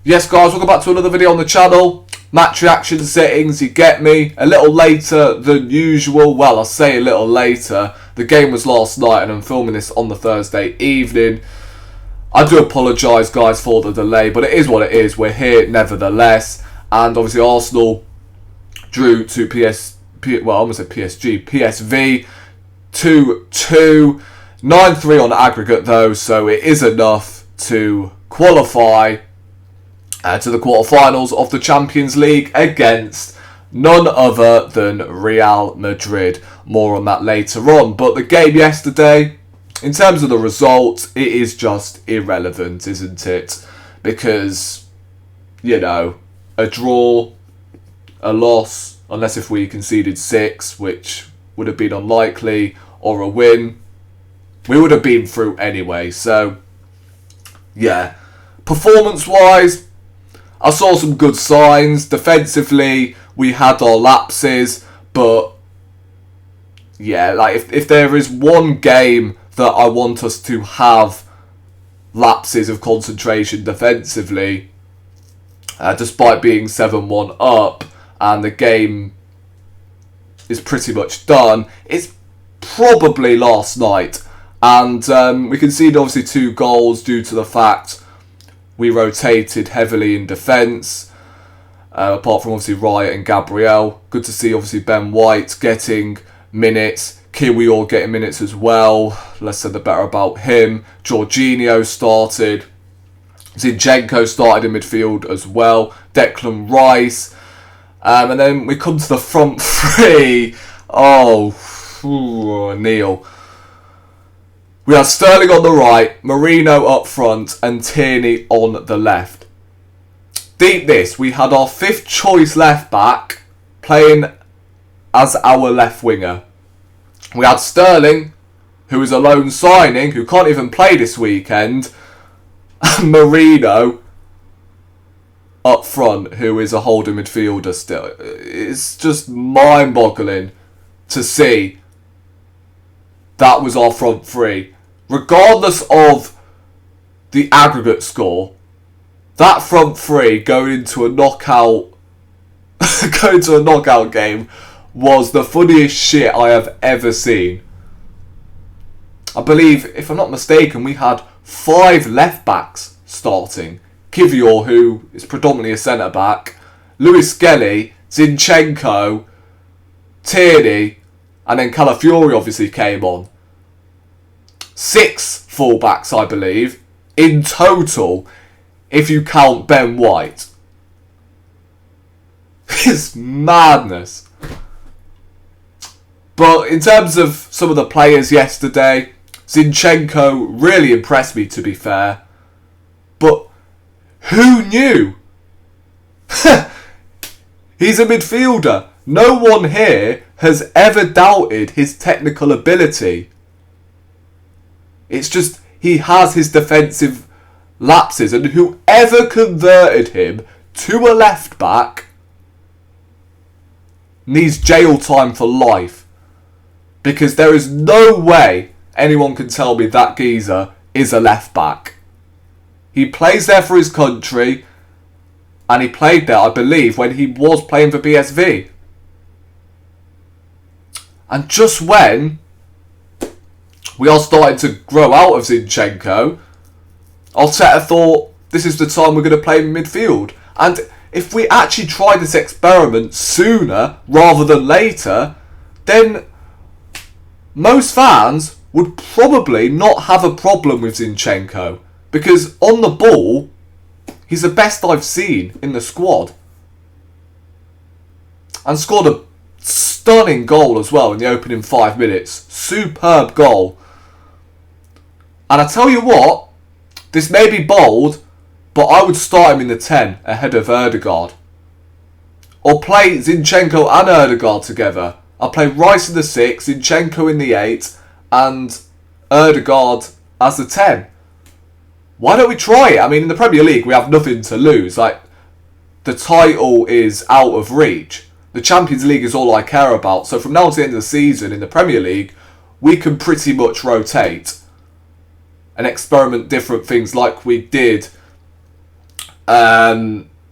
Yes guys, welcome back to another video on the channel. Match reaction settings, you get me. A little later than usual. Well, I say a little later. The game was last night and I'm filming this on the Thursday evening. I do apologise guys for the delay, but it is what it is. We're here nevertheless. And obviously Arsenal drew to PSV 2-2. 9-3 on aggregate though, so it is enough to qualify to the quarterfinals of the Champions League against none other than Real Madrid. More on that later on. But the game yesterday, in terms of the result, it is just irrelevant, isn't it? Because, you know, a draw, a loss, unless if we conceded 6, which would have been unlikely, or a win, we would have been through anyway. So, yeah. Performance-wise, I saw some good signs. Defensively, we had our lapses, but yeah, like if there is one game that I want us to have lapses of concentration defensively, despite being 7-1 up and the game is pretty much done, it's probably last night. And we conceded obviously 2 goals due to the fact we rotated heavily in defence, apart from obviously Riot and Gabriel. Good to see obviously Ben White getting minutes, Kiwior getting minutes as well. Less said the better about him. Jorginho started. Zinchenko started in midfield as well. Declan Rice. And then we come to the front three. Neil. We had Sterling on the right, Marino up front, and Tierney on the left. Deep this, we had our 5th choice left back playing as our left winger. We had Sterling, who is a loan signing, who can't even play this weekend, and Marino up front, who is a holding midfielder still. It's just mind-boggling to see that was our front three. Regardless of the aggregate score, that front three going into a knockout game was the funniest shit I have ever seen. I believe, if I'm not mistaken, we had 5 left backs starting. Kiwior, who is predominantly a centre back, Lewis Skelly, Zinchenko, Tierney, and then Calafiori obviously came on. 6 fullbacks, I believe, in total, if you count Ben White. It's madness. But in terms of some of the players yesterday, Zinchenko really impressed me, to be fair. But who knew? He's a midfielder. No one here has ever doubted his technical ability. It's just he has his defensive lapses, and whoever converted him to a left back needs jail time for life. Because there is no way anyone can tell me that geezer is a left back. He plays there for his country, and he played there, I believe, when he was playing for PSV. And just when we are starting to grow out of Zinchenko, Arteta thought, this is the time we're going to play in midfield. And if we actually tried this experiment sooner rather than later, then most fans would probably not have a problem with Zinchenko. Because on the ball, he's the best I've seen in the squad. And scored a stunning goal as well in the opening 5 minutes. Superb goal. And I tell you what, this may be bold, but I would start him in the 10 ahead of Ødegaard. Or play Zinchenko and Ødegaard together. I'll play Rice in the 6, Zinchenko in the 8, and Ødegaard as the 10. Why don't we try it? I mean, in the Premier League, we have nothing to lose. Like, the title is out of reach. The Champions League is all I care about. So from now to the end of the season in the Premier League, we can pretty much rotate and experiment different things like we did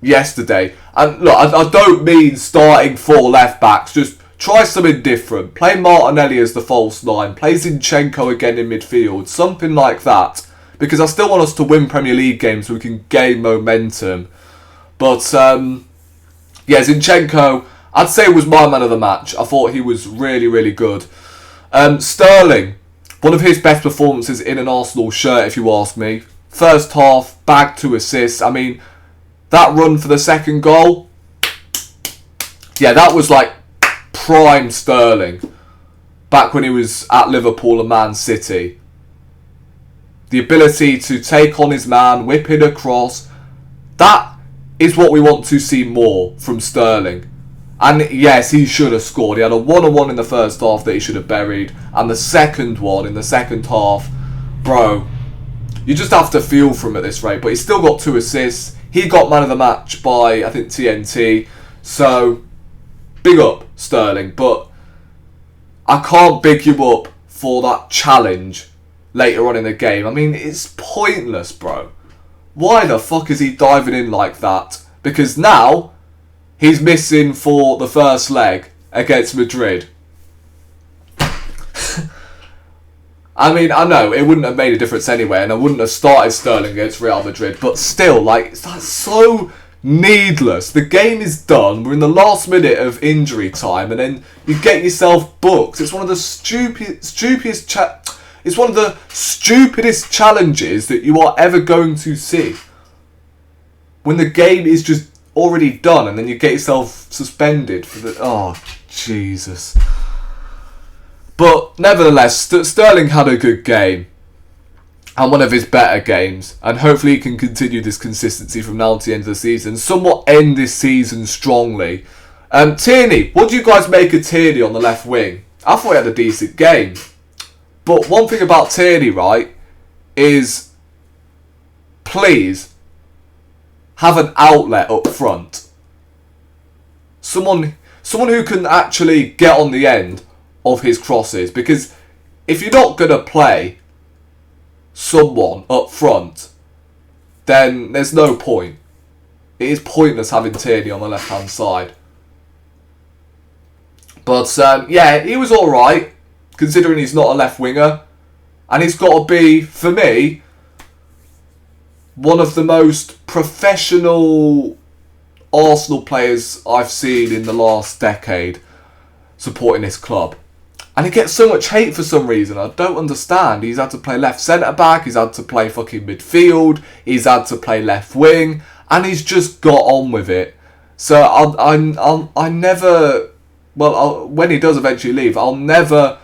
yesterday. And look, I don't mean starting 4 left backs. Just try something different. Play Martinelli as the false 9. Play Zinchenko again in midfield. Something like that. Because I still want us to win Premier League games so we can gain momentum. But, yeah, Zinchenko, I'd say was my man of the match. I thought he was really, really good. Sterling, one of his best performances in an Arsenal shirt, if you ask me. First half, bagged 2 assists. I mean, that run for the second goal, yeah, that was like prime Sterling. Back when he was at Liverpool and Man City. The ability to take on his man, whip it across. That is what we want to see more from Sterling. And yes, he should have scored. He had a 1-on-1 in the first half that he should have buried. And the second one in the second half, bro, you just have to feel for him at this rate. But he's still got 2 assists. He got man of the match by, I think, TNT. So, big up, Sterling. But I can't big you up for that challenge later on in the game. I mean, it's pointless, bro. Why the fuck is he diving in like that? Because now he's missing for the first leg against Madrid. I mean, I know, it wouldn't have made a difference anyway, and I wouldn't have started Sterling against Real Madrid, but still, like, that's so needless. The game is done, we're in the last minute of injury time, and then you get yourself booked. It's one of the stupidest challenges that you are ever going to see. When the game is just already done, and then you get yourself suspended for the... Oh, Jesus. But nevertheless, Sterling had a good game. And one of his better games. And hopefully he can continue this consistency from now to the end of the season. Somewhat end this season strongly. Tierney, what do you guys make of Tierney on the left wing? I thought he had a decent game. But one thing about Tierney, right, is please have an outlet up front. Someone who can actually get on the end of his crosses, because if you're not going to play someone up front, then there's no point. It is pointless having Tierney on the left hand side. But yeah, he was alright, considering he's not a left winger, and he's got to be, for me, one of the most professional Arsenal players I've seen in the last decade supporting this club. And he gets so much hate for some reason. I don't understand. He's had to play left centre-back. He's had to play fucking midfield. He's had to play left wing. And he's just got on with it. So I never... Well, when he does eventually leave, I'll never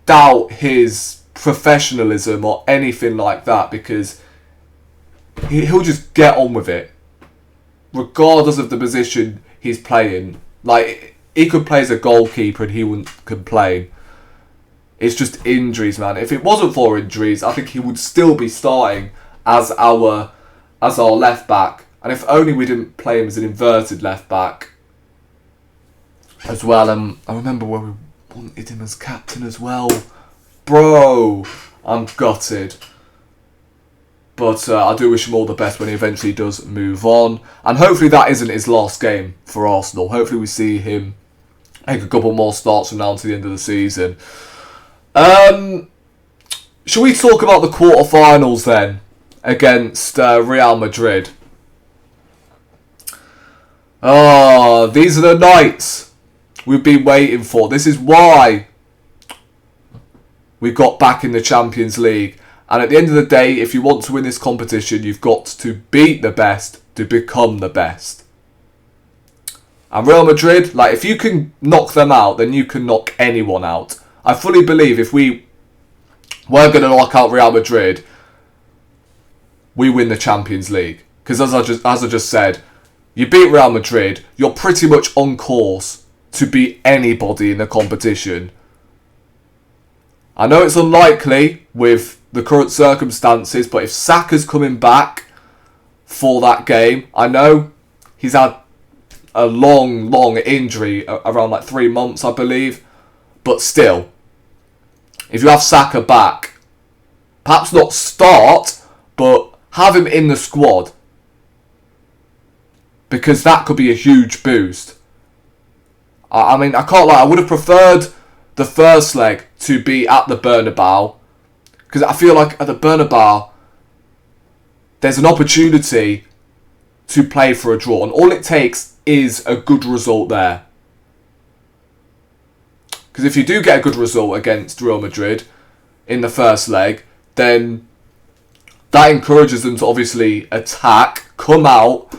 doubt his professionalism or anything like that. Because he'll just get on with it. Regardless of the position he's playing. Like, he could play as a goalkeeper and he wouldn't complain. It's just injuries, man. If it wasn't for injuries, I think he would still be starting as our left back. And if only we didn't play him as an inverted left back as well. I remember where we wanted him as captain as well. Bro, I'm gutted. But I do wish him all the best when he eventually does move on. And hopefully that isn't his last game for Arsenal. Hopefully we see him make a couple more starts from now to the end of the season. Shall we talk about the quarterfinals then against Real Madrid? Oh, these are the nights we've been waiting for. This is why we got back in the Champions League. And at the end of the day, if you want to win this competition, you've got to beat the best to become the best. And Real Madrid, like, if you can knock them out, then you can knock anyone out. I fully believe if we were going to knock out Real Madrid, we win the Champions League. Because as I just said, you beat Real Madrid, you're pretty much on course to beat anybody in the competition. I know it's unlikely with the current circumstances, but if Saka's coming back for that game, I know he's had a long injury, around like 3 months, I believe. But still, if you have Saka back, perhaps not start, but have him in the squad. because that could be a huge boost. I mean, I can't lie, I would have preferred the first leg to be at the Bernabeu, because I feel like at the Bernabeu there's an opportunity to play for a draw, and all it takes is a good result there. Because if you do get a good result against Real Madrid in the first leg, then that encourages them to obviously attack, come out,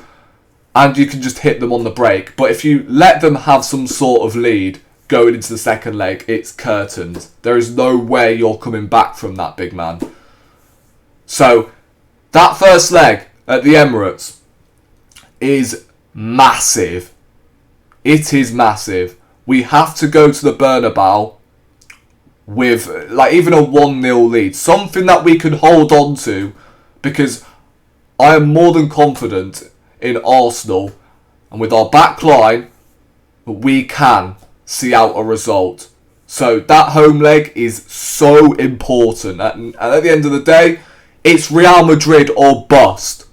and you can just hit them on the break. But if you let them have some sort of lead going into the second leg, it's curtains. There is no way you're coming back from that, big man. So, that first leg at the Emirates is massive. It is massive. We have to go to the Bernabeu with like even a 1-0 lead. Something that we can hold on to, because I am more than confident in Arsenal, and with our back line, we can see out a result. So that home leg is so important. And at the end of the day, it's Real Madrid or bust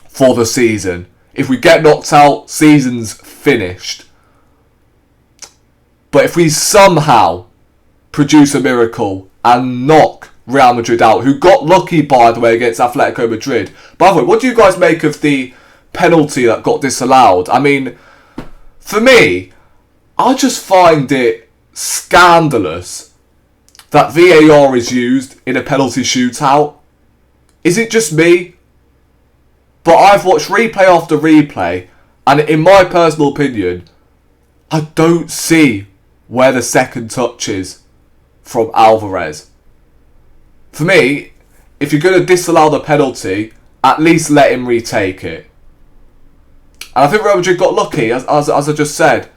for the season. If we get knocked out, season's finished. But if we somehow produce a miracle and knock Real Madrid out, who got lucky, by the way, against Atletico Madrid. By the way, what do you guys make of the penalty that got disallowed? I mean, for me, I just find it scandalous that VAR is used in a penalty shootout. Is it just me? But I've watched replay after replay, and in my personal opinion, I don't see where the second touch is from Alvarez. For me, if you're going to disallow the penalty, at least let him retake it. And I think Real Madrid got lucky, as I just said.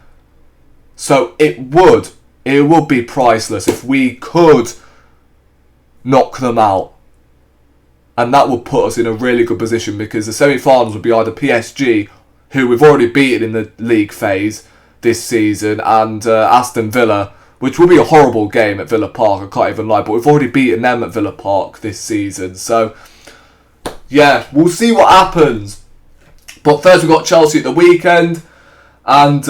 So it would be priceless if we could knock them out. And that would put us in a really good position, because the semi-finals would be either PSG, who we've already beaten in the league phase this season, and Aston Villa, which will be a horrible game at Villa Park, I can't even lie, but we've already beaten them at Villa Park this season. So, yeah, we'll see what happens. But first we've got Chelsea at the weekend, and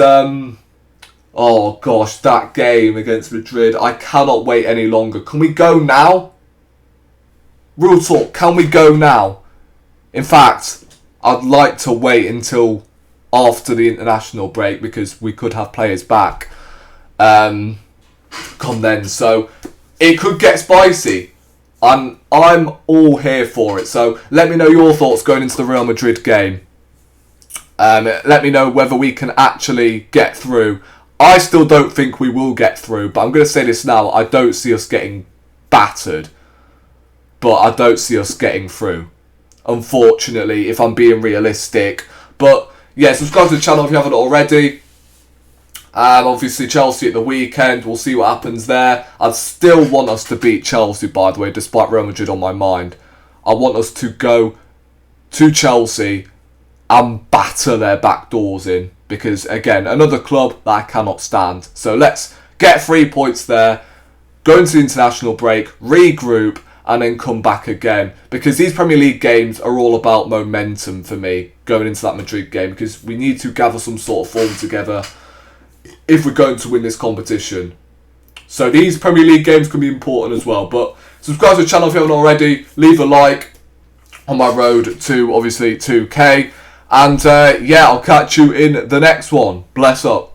oh gosh, that game against Madrid, I cannot wait any longer. Can we go now? Real talk, can we go now? In fact, I'd like to wait until after the international break, because we could have players back come then. So it could get spicy, and I'm all here for it. So let me know your thoughts going into the Real Madrid game. Let me know whether we can actually get through. I still don't think we will get through, but I'm going to say this now. I don't see us getting battered, but I don't see us getting through, unfortunately, if I'm being realistic. But yeah, subscribe to the channel if you haven't already. Obviously Chelsea at the weekend, we'll see what happens there. I still want us to beat Chelsea, by the way, despite Real Madrid on my mind. I want us to go to Chelsea and batter their back doors in, because again, another club that I cannot stand. So let's get 3 points there, go into the international break, regroup, and then come back again, because these Premier League games are all about momentum for me going into that Madrid game, because we need to gather some sort of form together if we're going to win this competition. So these Premier League games can be important as well. But subscribe to the channel if you haven't already, leave a like on my road to obviously 2k, and yeah, I'll catch you in the next one. Bless up.